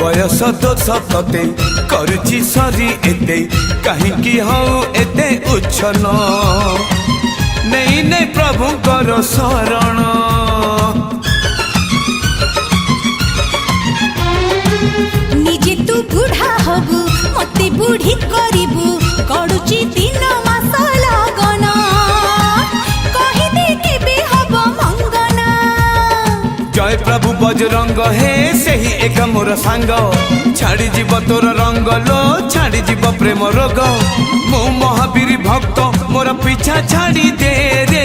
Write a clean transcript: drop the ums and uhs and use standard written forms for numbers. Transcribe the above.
बयस दोष तते करुची सरी एते कहीं हऊ एते उछल नहीं नहीं प्रभु कर शरण निजे तू बुढ़ा हबु मते बुढ़ी करिबु करूची दिन मास लगन कहि दे केबे हब मंगना जय प्रभु बजरंग हे सही एक मोर सांग छाड़ी जीव तोर रंग लो छाड़ी जीव प्रेम रोग मो महावीर भक्त मोर पीछा छाड़ी दे रे